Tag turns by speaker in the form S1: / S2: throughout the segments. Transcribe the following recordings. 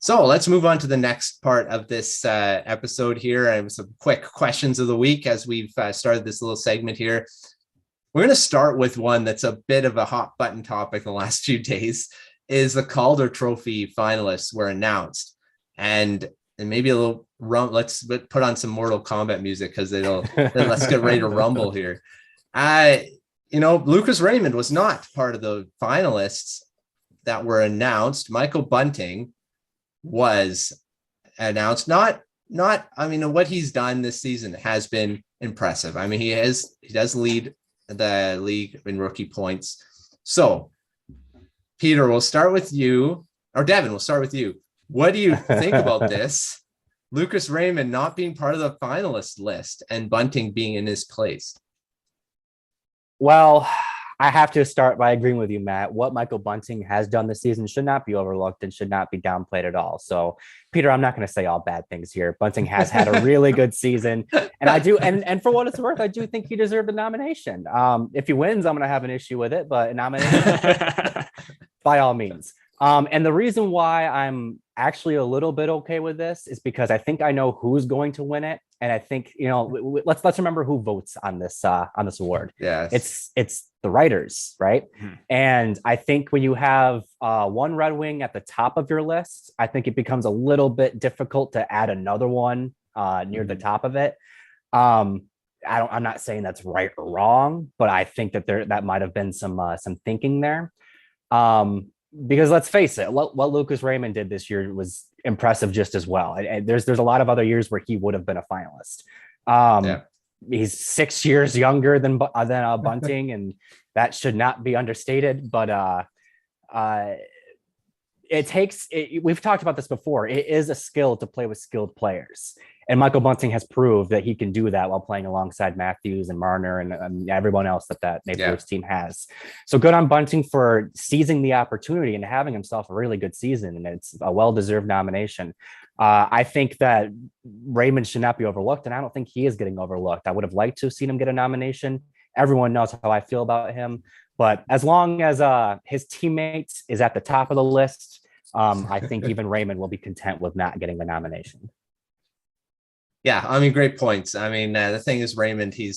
S1: So let's move on to the next part of this episode here. And some quick questions of the week as we've started this little segment here. We're going to start with one that's a bit of a hot button topic in the last few days. Is the Calder Trophy finalists were announced, and maybe a little let's put on some Mortal Kombat music because let's get ready to rumble here. Lucas Raymond was not part of the finalists that were announced. Michael Bunting was announced. Not. I mean, what he's done this season has been impressive. I mean, he does lead the league in rookie points. So, Peter, we'll start with you, or Devin, we'll start with you. What do you think about this? Lucas Raymond not being part of the finalist list and Bunting being in his place.
S2: Well, I have to start by agreeing with you, Matt. What Michael Bunting has done this season should not be overlooked and should not be downplayed at all. So, Peter, I'm not going to say all bad things here. Bunting has had a really good season, and I do, and for what it's worth, I do think he deserved a nomination. If he wins, I'm going to have an issue with it, but a nomination, by all means. And the reason why I'm actually a little bit okay with this is because I think I know who's going to win it. And I think, let's remember who votes on this award.
S1: Yes.
S2: It's the writers, right?
S1: Mm-hmm.
S2: And I think when you have one Red Wing at the top of your list, I think it becomes a little bit difficult to add another one near the top of it. I'm not saying that's right or wrong, but I think that might have been some thinking there. Because let's face it, what Lucas Raymond did this year was impressive just as well. And there's a lot of other years where he would have been a finalist. He's 6 years younger than Bunting, and that should not be understated. But we've talked about this before. It is a skill to play with skilled players. And Michael Bunting has proved that he can do that while playing alongside Matthews and Marner and everyone else that Maple Leafs team has. So good on Bunting for seizing the opportunity and having himself a really good season. And it's a well-deserved nomination. I think that Raymond should not be overlooked, and I don't think he is getting overlooked. I would have liked to have seen him get a nomination. Everyone knows how I feel about him. But as long as his teammates is at the top of the list, I think even Raymond will be content with not getting the nomination.
S1: Yeah, I mean, great points. I mean, the thing is, Raymond, he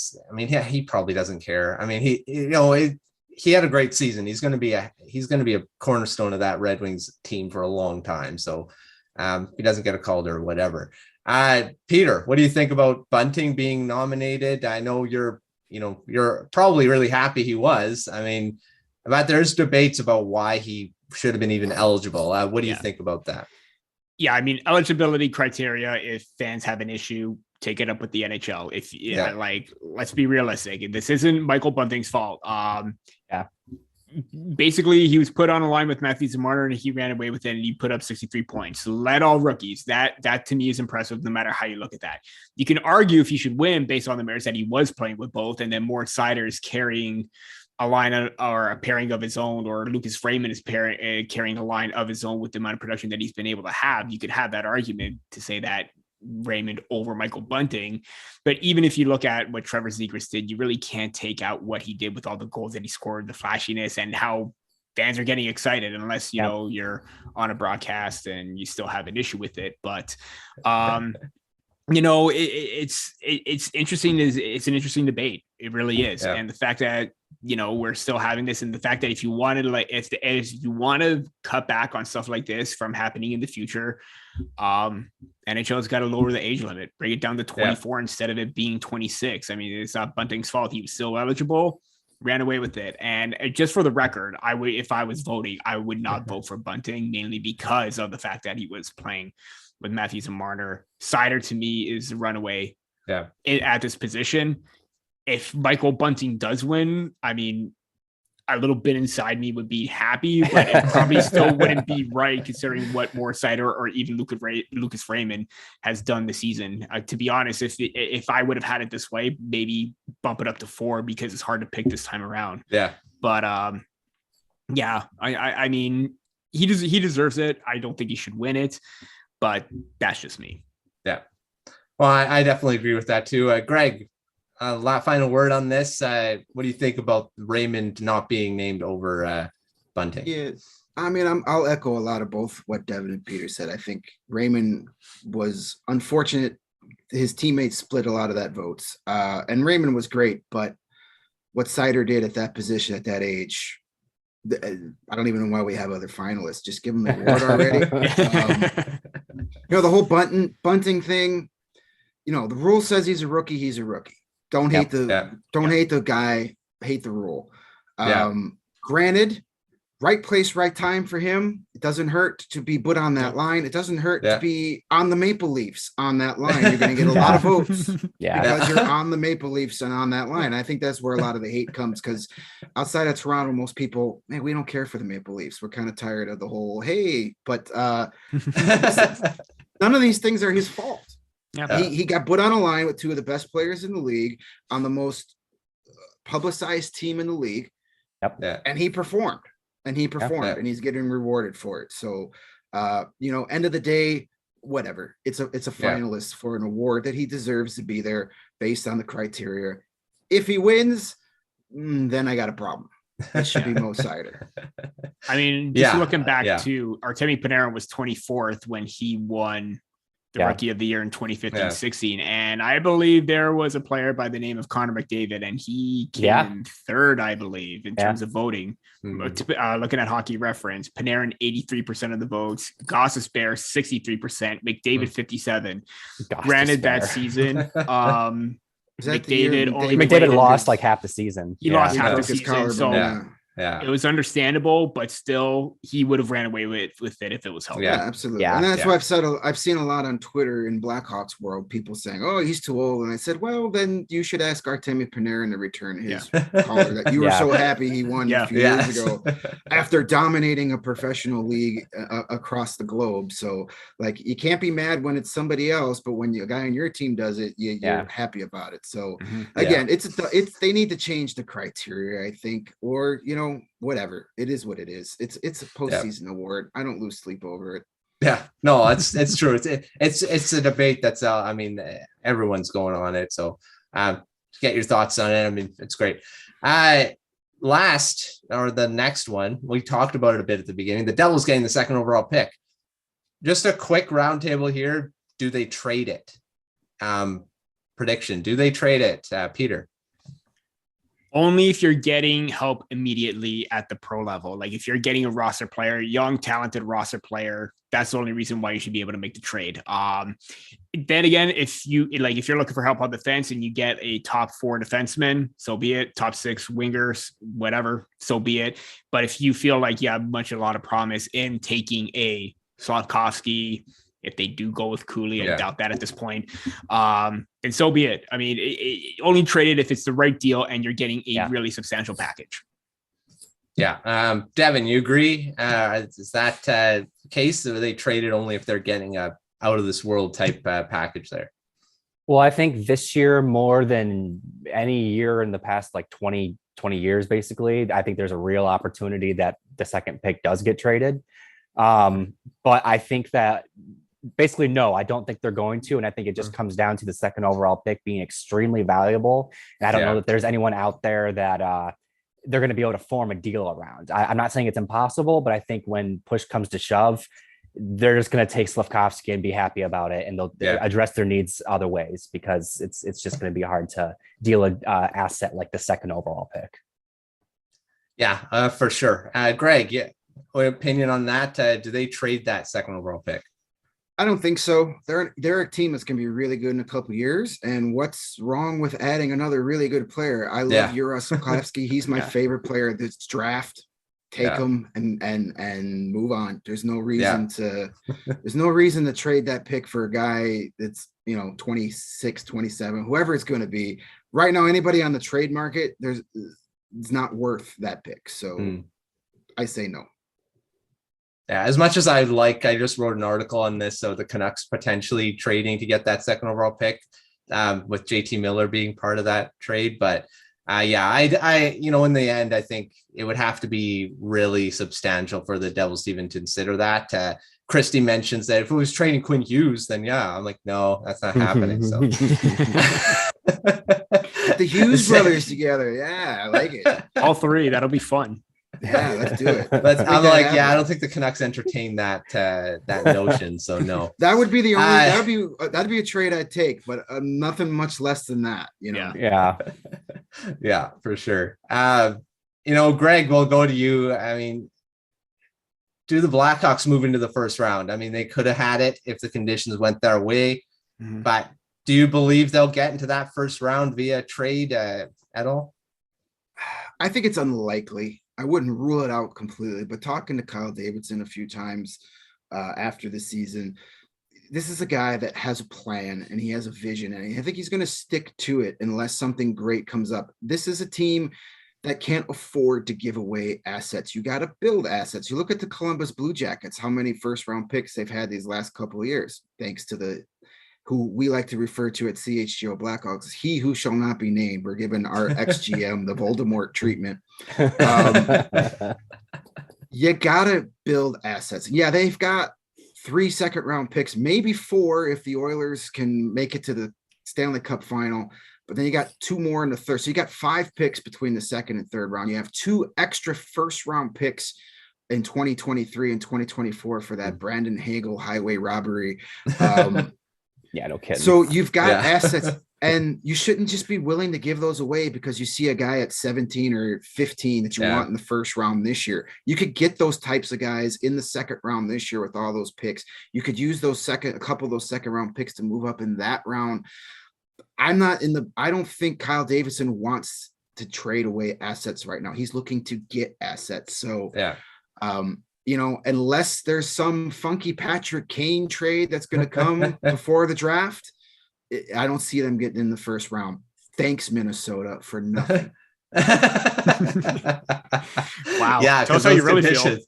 S1: probably doesn't care. I mean, he had a great season. He's going to be a cornerstone of that Red Wings team for a long time. So he doesn't get a Calder or whatever. Peter, what do you think about Bunting being nominated? I know you're probably really happy he was. I mean, there's debates about why he should have been even eligible. What do you think about that?
S3: Yeah, I mean, eligibility criteria, if fans have an issue, take it up with the NHL. Let's be realistic. This isn't Michael Bunting's fault. Basically, he was put on a line with Matthew Zator, and he ran away with it, and he put up 63 points. Led all rookies. That to me is impressive, no matter how you look at that. You can argue if he should win based on the merits that he was playing with both, and then Moritz Seider is carrying a line or a pairing of his own, or Lucas Raymond is carrying a line of his own with the amount of production that he's been able to have. You could have that argument to say that Raymond over Michael Bunting. But even if you look at what Trevor Zegras did, you really can't take out what he did with all the goals that he scored, the flashiness, and how fans are getting excited, unless, you're on a broadcast and you still have an issue with it. But, it's interesting. It's an interesting debate. It really is. Yeah. And the fact that, we're still having this, and the fact that if you wanted, if you want to cut back on stuff like this from happening in the future, NHL's got to lower the age limit, bring it down to 24 instead of it being 26. I mean, it's not Bunting's fault. He was still eligible, ran away with it. And just for the record, if I was voting, I would not vote for Bunting, mainly because of the fact that he was playing with Matthews and Marner. Seider, to me, is the runaway at this position. If Michael Bunting does win, I mean, a little bit inside me would be happy, but it probably still wouldn't be right considering what Moritz Seider or even Lucas Raymond has done this season. To be honest, if I would have had it this way, maybe bump it up to 4 because it's hard to pick this time around.
S1: Yeah.
S3: But I mean, he deserves it. I don't think he should win it, but that's just me.
S1: Yeah. Well, I definitely agree with that too. Greg, final word on this. What do you think about Raymond not being named over Bunting?
S4: Yeah, I mean, I'll echo a lot of both what Devin and Peter said. I think Raymond was unfortunate. His teammates split a lot of that votes. And Raymond was great, but what Zator did at that position at that age, I don't even know why we have other finalists. Just give him the award already. The whole Bunting thing, the rule says he's a rookie. He's a rookie. Don't hate the guy, hate the rule. Granted, right place, right time for him. It doesn't hurt to be put on that line. It doesn't hurt to be on the Maple Leafs on that line. You're going to get a lot of votes because you're on the Maple Leafs and on that line. I think that's where a lot of the hate comes, because outside of Toronto, most people, man, we don't care for the Maple Leafs. We're kind of tired of the whole, hey, but none of these things are his fault. He got put on a line with two of the best players in the league on the most publicized team in the league. And he performed. And he's getting rewarded for it. So, end of the day, whatever. It's a finalist for an award that he deserves to be there based on the criteria. If he wins, then I got a problem. It should be Mo Zator.
S3: I mean, just looking back to Artemi Panarin was 24th when he won the Rookie of the Year in 2015-16. And I believe there was a player by the name of Connor McDavid, and he came in third, I believe, in terms of voting. Looking at Hockey Reference, Panarin 83% of the votes, Gostisbehere 63%, McDavid 57%. Granted, that season,
S2: McDavid lost like half the season.
S3: He lost half the season. So it was understandable, but still he would have ran away with it if it was held.
S4: Yeah, absolutely. And that's why I've seen a lot on Twitter in Blackhawks world, people saying, oh, he's too old. And I said, well, then you should ask Artemi Panarin to return his collar that you were so happy he won a few years ago after dominating a professional league across the globe. So like, you can't be mad when it's somebody else, but when a guy on your team does it, you're happy about it. So again, it's they need to change the criteria, I think, or, whatever. It is what it is. It's a postseason award. I don't lose sleep over it.
S1: Yeah, no, it's true. It's a debate that's everyone's going on it. So get your thoughts on it. I mean, it's great. The next one, we talked about it a bit at the beginning. The Devils getting the second overall pick. Just a quick roundtable here. Do they trade it? Prediction. Do they trade it? Peter?
S3: Only if you're getting help immediately at the pro level. Like if you're getting a roster player, young, talented roster player, that's the only reason why you should be able to make the trade. Then again, if you're looking for help on defense and you get a top 4 defenseman, so be it. Top 6 wingers, whatever, so be it. But if you feel like you have a lot of promise in taking a Slavkovsky, if they do go with Cooley, I doubt that at this point. And so be it. I mean, it only traded if it's the right deal and you're getting a really substantial package.
S1: Yeah. Devin, you agree? Is that the case? Or they traded only if they're getting a out of this world type package there?
S2: Well, I think this year more than any year in the past, like 20 years, basically, I think there's a real opportunity that the second pick does get traded. But I think that basically, no, I don't think they're going to. And I think it just comes down to the second overall pick being extremely valuable. And I don't know that there's anyone out there that they're going to be able to form a deal around. I'm not saying it's impossible, but I think when push comes to shove, they're just going to take Slavkovsky and be happy about it. And they'll address their needs other ways, because it's just going to be hard to deal an asset like the second overall pick.
S1: Yeah, for sure. Greg, what opinion on that? Do they trade that second overall pick?
S4: I don't think so. They're a team that's going to be really good in a couple of years. And what's wrong with adding another really good player? I love Yura Slavkovsky. He's my favorite player this draft. Take him and move on. There's no reason to trade that pick for a guy that's 26, 27, whoever it's going to be. Right now, anybody on the trade market, it's not worth that pick. So I say no.
S1: Yeah, as much as I just wrote an article on this, so the Canucks potentially trading to get that second overall pick, with JT Miller being part of that trade. But I in the end, I think it would have to be really substantial for the Devils to even consider that. Christie mentions that if it was trading Quinn Hughes, then I'm like, no, that's not happening. So
S4: the Hughes brothers together. Yeah, I like it.
S3: All three. That'll be fun.
S4: Yeah, let's do it.
S1: But I'm like, I don't think the Canucks entertain that notion. So no,
S4: that would be the only that'd be a trade I'd take, but nothing much less than that.
S2: Yeah,
S1: for sure. Greg, we'll go to you. I mean, do the Blackhawks move into the first round? I mean, they could have had it if the conditions went their way, but do you believe they'll get into that first round via trade at all?
S4: I think it's unlikely. I wouldn't rule it out completely, but talking to Kyle Davidson a few times after the season, this is a guy that has a plan and he has a vision, and I think he's going to stick to it unless something great comes up. This is a team that can't afford to give away assets. You got to build assets. You look at the Columbus Blue Jackets, how many first round picks they've had these last couple of years, thanks to who we like to refer to at CHGO Blackhawks, he who shall not be named. We're giving our ex-GM the Voldemort treatment. You got to build assets. Yeah, they've got 3 second round picks, maybe 4 if the Oilers can make it to the Stanley Cup final. But then you got 2 more in the third. So you got 5 picks between the second and third round. You have 2 extra first round picks in 2023 and 2024 for that Brandon Hagel highway robbery.
S2: Yeah, no kidding.
S4: So you've got assets, and you shouldn't just be willing to give those away because you see a guy at 17 or 15 that you want in the first round this year. You could get those types of guys in the second round this year with all those picks. You could use a couple of those second round picks to move up in that round. I don't think Kyle Davidson wants to trade away assets right now. He's looking to get assets. So unless there's some funky Patrick Kane trade that's going to come before the draft, I don't see them getting in the first round. Thanks, Minnesota, for nothing.
S3: Wow.
S1: Yeah, because
S3: how you really feel.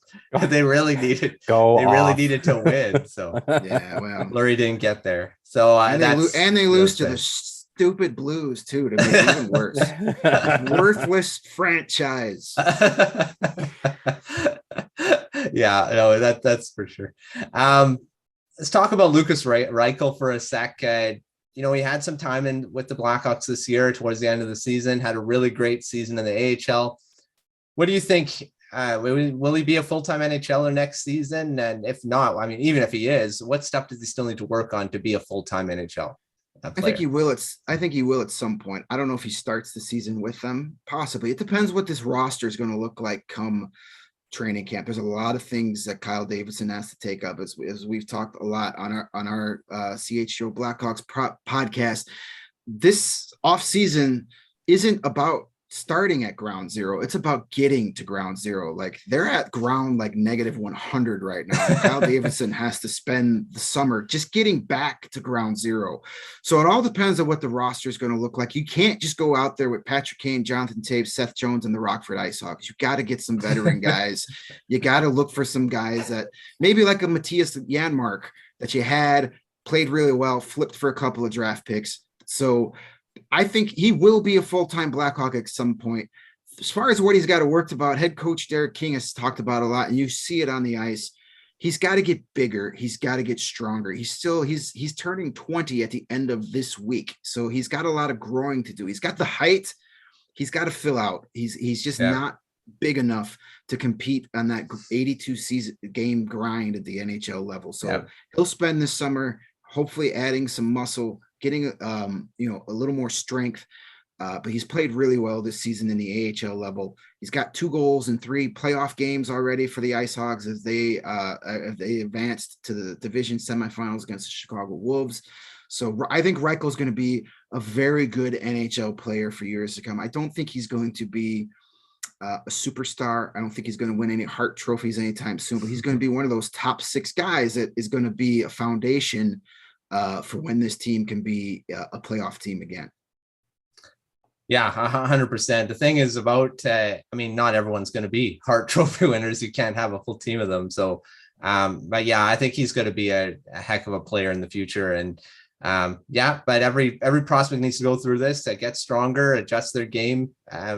S1: They really needed really needed to win. So Lurie didn't get there. So
S4: they lose to the stupid Blues too, to make it even worse. Worthless franchise.
S1: Yeah, no, that's for sure. Let's talk about Lukas Reichel for a sec. He had some time with the Blackhawks this year towards the end of the season, had a really great season in the AHL. What do you think? Will he be a full-time NHLer next season? And if not, I mean, even if he is, what stuff does he still need to work on to be a full-time NHL player?
S4: I think he will. I think he will at some point. I don't know if he starts the season with them. Possibly. It depends what this roster is going to look like come training camp. There's a lot of things that Kyle Davidson has to take up, as we've talked a lot on our CHGO Blackhawks podcast. This offseason isn't about starting at ground zero. It's about getting to ground zero. Like, they're at ground like -100 right now. Kyle Davidson has to spend the summer just getting back to ground zero. So it all depends on what the roster is going to look like. You can't just go out there with Patrick Kane, Jonathan Toews, Seth Jones, and the Rockford IceHogs. You got to get some veteran guys. You got to look for some guys that maybe like a Matthias Janmark that you had, played really well, flipped for a couple of draft picks. So I think he will be a full-time Blackhawk at some point. As far as what he's got to work about, head coach Derek King has talked about a lot, and you see it on the ice. He's got to get bigger. He's got to get stronger. He's turning 20 at the end of this week. So he's got a lot of growing to do. He's got the height. He's got to fill out. He's just not big enough to compete on that 82 season game grind at the NHL level. So he'll spend this summer hopefully adding some muscle, getting a little more strength, but he's played really well this season in the AHL level. He's got 2 goals in 3 playoff games already for the IceHogs as they advanced to the division semifinals against the Chicago Wolves. So I think Reichel is going to be a very good NHL player for years to come. I don't think he's going to be a superstar. I don't think he's going to win any Hart trophies anytime soon, but he's going to be one of those top 6 guys that is going to be a foundation for when this team can be a playoff team again.
S1: Yeah, 100%. The thing is about, not everyone's going to be Hart Trophy winners. You can't have a full team of them. So, but yeah, I think he's going to be a heck of a player in the future. And but every prospect needs to go through this, get stronger, adjust their game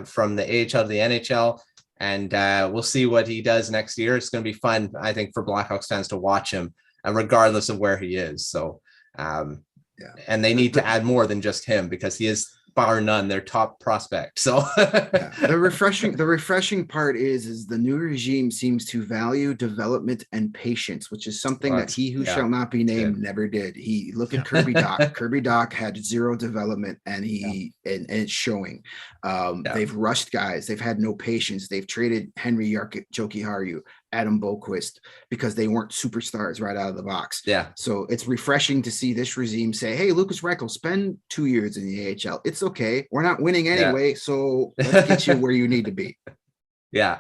S1: from the AHL to the NHL. And we'll see what he does next year. It's going to be fun, I think, for Blackhawks fans to watch him, regardless of where he is. So, and they need to add more than just him, because he is bar none, their top prospect. So
S4: the refreshing part is the new regime seems to value development and patience, which is something that he who shall not be named never did. He look at Kirby Doc. Kirby Doc had zero development, and and it's showing. They've rushed guys. They've had no patience. They've traded Henry Jokiharju, Adam Boquist, because they weren't superstars right out of the box.
S1: Yeah.
S4: So it's refreshing to see this regime say, hey, Lukas Reichel, spend 2 years in the AHL. It's okay. We're not winning anyway. So let's get you where you need to be.
S1: Yeah.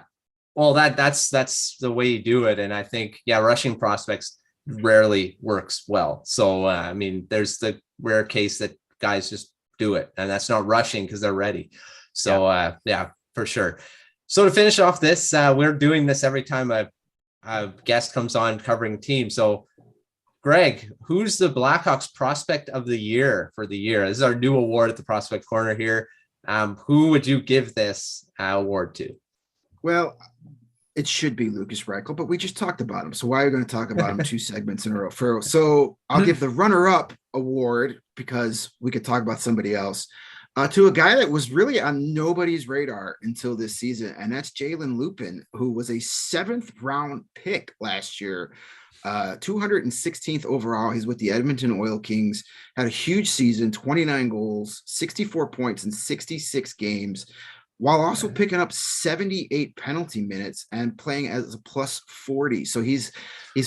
S1: Well, that's the way you do it. And I think, rushing prospects rarely works well. So, I mean, there's the rare case that guys just do it, and that's not rushing because they're ready. So, for sure. So to finish off this, we're doing this every time a guest comes on covering team. So, Greg, who's the Blackhawks prospect of the year for the year? This is our new award at the Prospect Corner here. Who would you give this award to?
S4: Well, it should be Lukas Reichel, but we just talked about him. So why are we going to talk about him 2 segments in a row? So I'll give the runner-up award, because we could talk about somebody else, to a guy that was really on nobody's radar until this season, and that's Jalen Lupin, who was a 7th round pick last year, 216th overall. He's with the Edmonton Oil Kings, had a huge season, 29 goals, 64 points in 66 games, while also picking up 78 penalty minutes and playing as a plus 40. So he's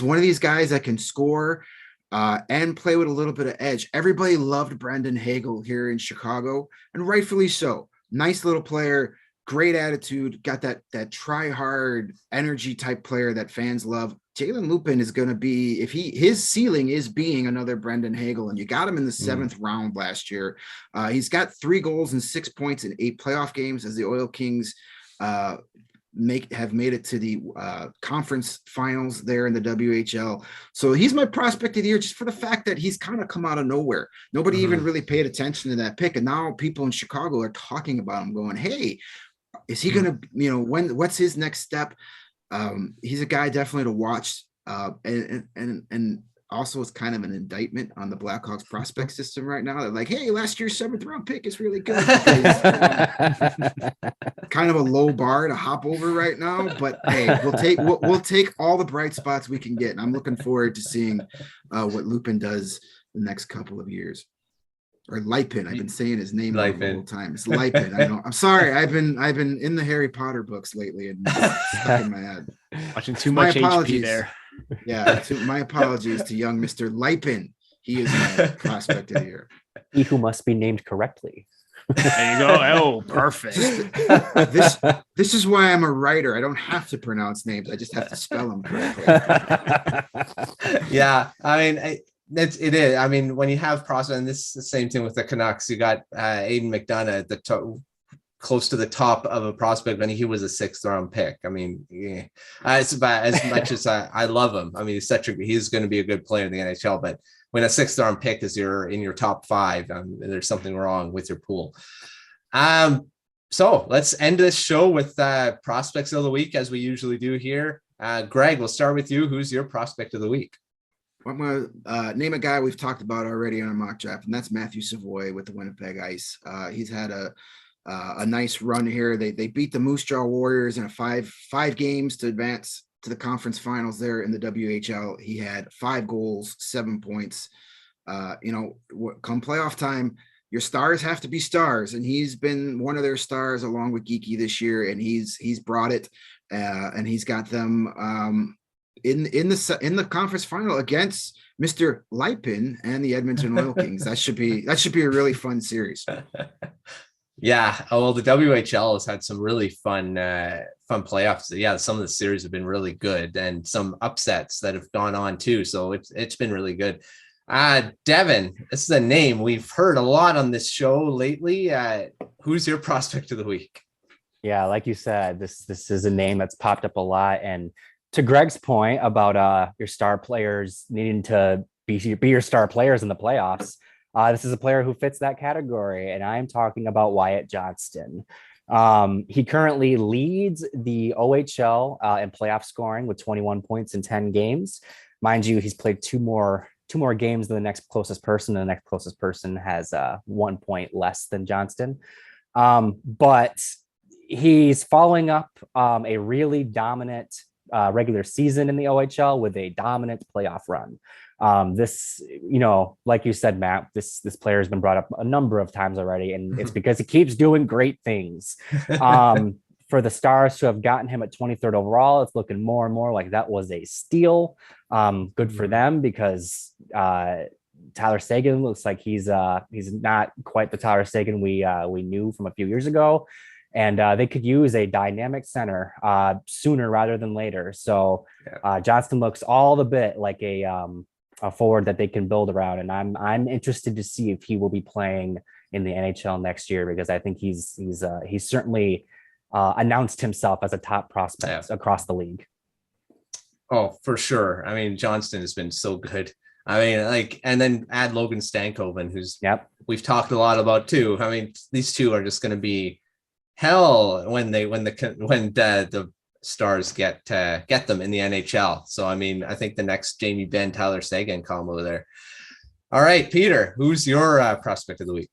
S4: one of these guys that can score and play with a little bit of edge. Everybody loved Brendan Hagel here in Chicago, and rightfully so. Nice little player, great attitude, got that try hard energy type player that fans love. Jalen Lupin is going to be, his ceiling is being another Brendan Hagel, and you got him in the 7th round last year. He's got 3 goals and 6 points in 8 playoff games as the Oil Kings have made it to the conference finals there in the WHL. So he's my prospect of the year, just for the fact that he's kind of come out of nowhere. Nobody even really paid attention to that pick, and now people in Chicago are talking about him, going, hey, is he going to, what's his next step? He's a guy definitely to watch. And also it's kind of an indictment on the Blackhawks prospect system right now. They're like, hey, last year's 7th round pick is really good. Kind of a low bar to hop over right now, but hey, we'll take all the bright spots we can get. And I'm looking forward to seeing what Lupin does the next couple of years. Or Lipin. I've been saying his name the whole time. It's Lipin. I know. I'm sorry. I've been in the Harry Potter books lately and stuck in my head.
S3: Watching too much HP there.
S4: Yeah. My apologies to young Mr. Lipin. He is my prospect of the year.
S2: He who must be named correctly.
S3: There you go. Oh, perfect.
S4: This is why I'm a writer. I don't have to pronounce names. I just have to spell them correctly.
S1: Yeah. I mean, it is. I mean, when you have prospect, and this is the same thing with the Canucks, you got Aiden McDonough at the top, close to the top of a prospect when he was a 6th round pick. I mean, it's about as much as I love him. I mean, he's going to be a good player in the NHL, but when a 6th round pick is in your top 5, there's something wrong with your pool. So let's end this show with prospects of the week, as we usually do here. Greg, we'll start with you. Who's your prospect of the week?
S4: I'm going to name a guy we've talked about already on a mock draft, and that's Matthew Savoy with the Winnipeg Ice. He's had a nice run here. They beat the Moose Jaw Warriors in a five games to advance to the conference finals there in the WHL. He had 5 goals, 7 points. Come playoff time, your stars have to be stars, and he's been one of their stars along with Geeky this year, and he's brought it, and he's got them in the conference final against Mr. Lipin and the Edmonton Oil Kings. That should be a really fun series.
S1: Yeah. Well, the WHL has had some really fun playoffs. Yeah. Some of the series have been really good, and some upsets that have gone on too. So it's been really good. Devin, this is a name we've heard a lot on this show lately. Who's your prospect of the week?
S2: Yeah. Like you said, this is a name that's popped up a lot, and to Greg's point about your star players needing to be your star players in the playoffs, this is a player who fits that category, and I'm talking about Wyatt Johnston. He currently leads the OHL in playoff scoring with 21 points in 10 games. Mind you, he's played 2 more 2 more games than the next closest person, and the next closest person has 1 point less than Johnston. But he's following up a really dominant regular season in the OHL with a dominant playoff run. This, like you said, Matt, this player has been brought up a number of times already, and it's because he keeps doing great things. For the Stars to have gotten him at 23rd overall, it's looking more and more like that was a steal. Good for them, because Tyler Seguin looks like he's not quite the Tyler Seguin we knew from a few years ago. And they could use a dynamic center sooner rather than later. So Johnston looks all the bit like a forward that they can build around. And I'm interested to see if he will be playing in the NHL next year, because I think he's certainly announced himself as a top prospect across the league.
S1: Oh, for sure. I mean, Johnston has been so good. I mean, and then add Logan Stankoven, who's we've talked a lot about too. I mean, these two are just going to be hell when the Stars get them in the NHL. So, I mean, I think the next Jamie Benn, Tyler Seguin combo there. All right, Peter, who's your prospect of the week?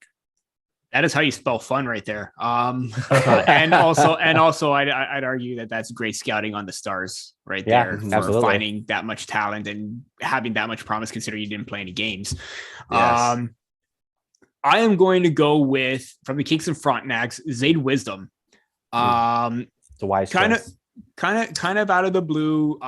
S3: That is how you spell fun right there. And also I'd argue that that's great scouting on the Stars right there for
S2: absolutely.
S3: finding that much talent and having that much promise, considering you didn't play any games.
S1: Yes.
S3: I am going to go with, from the Kings and Frontenac's, Zayd Wisdom.
S2: It's a wise choice.
S3: Kind of out of the blue.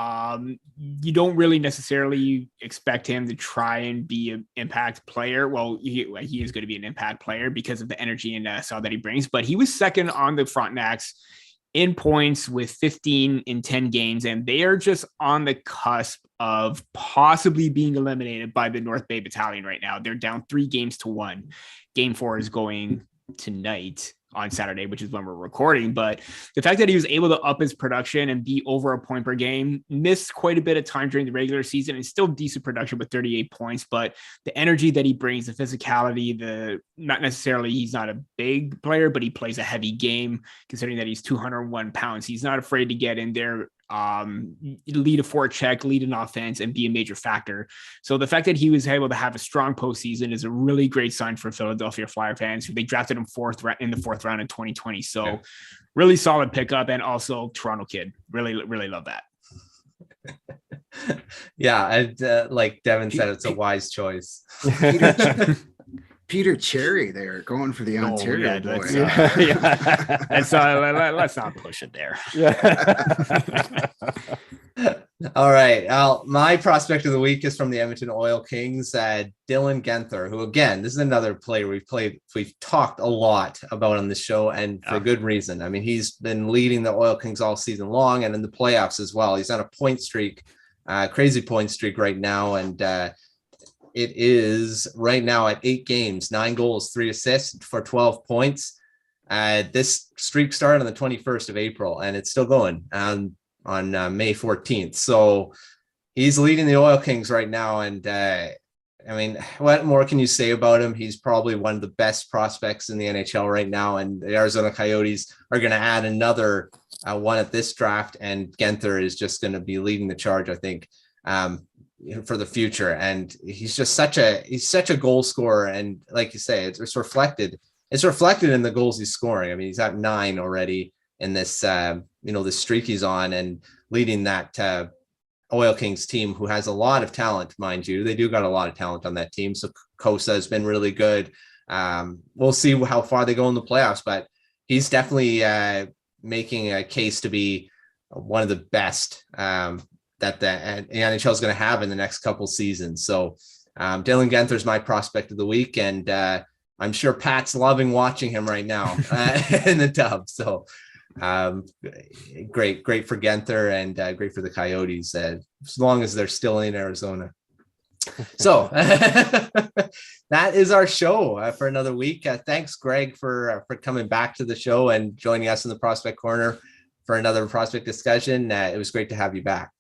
S3: You don't really necessarily expect him to try and be an impact player. Well, he is going to be an impact player because of the energy and style that he brings. But he was second on the Frontenacs in points with 15 in 10 games, and they are just on the cusp of possibly being eliminated by the North Bay Battalion right now. They're down 3-1. Game 4 is going tonight on Saturday, which is when we're recording. But the fact that he was able to up his production and be over a point per game, missed quite a bit of time during the regular season, and still decent production with 38 points. But the energy that he brings, the physicality, not necessarily, he's not a big player, but he plays a heavy game considering that he's 201 pounds. He's not afraid to get in there, lead a forecheck, lead an offense, and be a major factor. So the fact that he was able to have a strong postseason is a really great sign for Philadelphia Flyer fans, who they drafted him in the fourth round in 2020. So really solid pickup, and also Toronto kid. Really, really love that.
S1: Like Devin said, it's a wise choice.
S4: Peter Cherry there going for the Ontario boy.
S3: Let's not push it there.
S1: All right. My prospect of the week is from the Edmonton Oil Kings, Dylan Guenther, who, again, this is another player we've talked a lot about on the show, and for good reason. I mean, he's been leading the Oil Kings all season long and in the playoffs as well. He's on a point streak, crazy point streak right now, and it is right now at 8 games, 9 goals, 3 assists for 12 points. This streak started on the 21st of April, and it's still going on May 14th. So he's leading the Oil Kings right now. And I mean, what more can you say about him? He's probably one of the best prospects in the NHL right now. And the Arizona Coyotes are going to add another one at this draft. And Guenther is just going to be leading the charge, I think, for the future. And he's just such a goal scorer. And like you say, it's reflected in the goals he's scoring. I mean, he's at 9 already in this, this streak he's on, and leading that Oil Kings team, who has a lot of talent, mind you. They do got a lot of talent on that team. So Kosa has been really good. We'll see how far they go in the playoffs, but he's definitely making a case to be one of the best that the NHL is going to have in the next couple seasons. So Dylan Guenther is my prospect of the week, and I'm sure Pat's loving watching him right now in the tub. So great for Guenther, and great for the Coyotes, as long as they're still in Arizona. So that is our show for another week. Thanks, Greg, for coming back to the show and joining us in the Prospect Corner for another prospect discussion. It was great to have you back.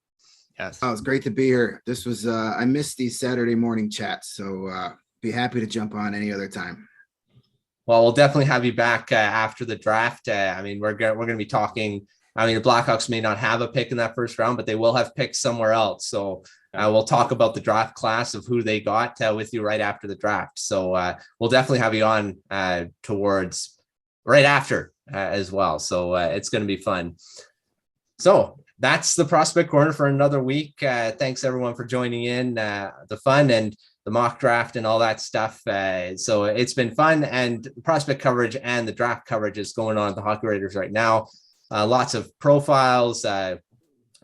S3: Yes.
S4: Oh, it's great to be here. This was I missed these Saturday morning chats, so be happy to jump on any other time.
S1: Well, we'll definitely have you back after the draft. I mean, we're going to be talking. I mean, the Blackhawks may not have a pick in that first round, but they will have picks somewhere else. So We'll talk about the draft class of who they got with you right after the draft. So we'll definitely have you on towards right after as well. So it's going to be fun. So that's the Prospect Corner for another week. Thanks everyone for joining in, the fun and the mock draft and all that stuff. So it's been fun, and prospect coverage and the draft coverage is going on at the Hockey Writers right now. Lots of profiles,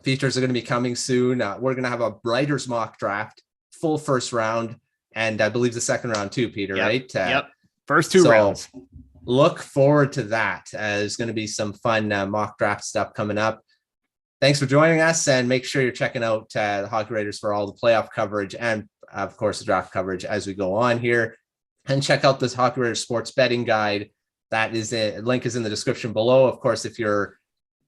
S1: features are going to be coming soon. We're going to have a writers mock draft, full first round, and I believe the second round too, Peter, right?
S3: Yep. First two rounds.
S1: Look forward to that. There's going to be some fun mock draft stuff coming up. Thanks for joining us, and make sure you're checking out the Hockey Writers for all the playoff coverage and, of course, the draft coverage as we go on here. And check out this Hockey Writers Sports Betting Guide. That is link is in the description below. Of course, if you're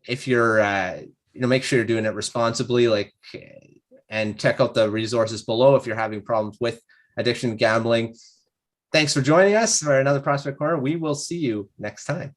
S1: make sure you're doing it responsibly, and check out the resources below if you're having problems with addiction to gambling. Thanks for joining us for another Prospect Corner. We will see you next time.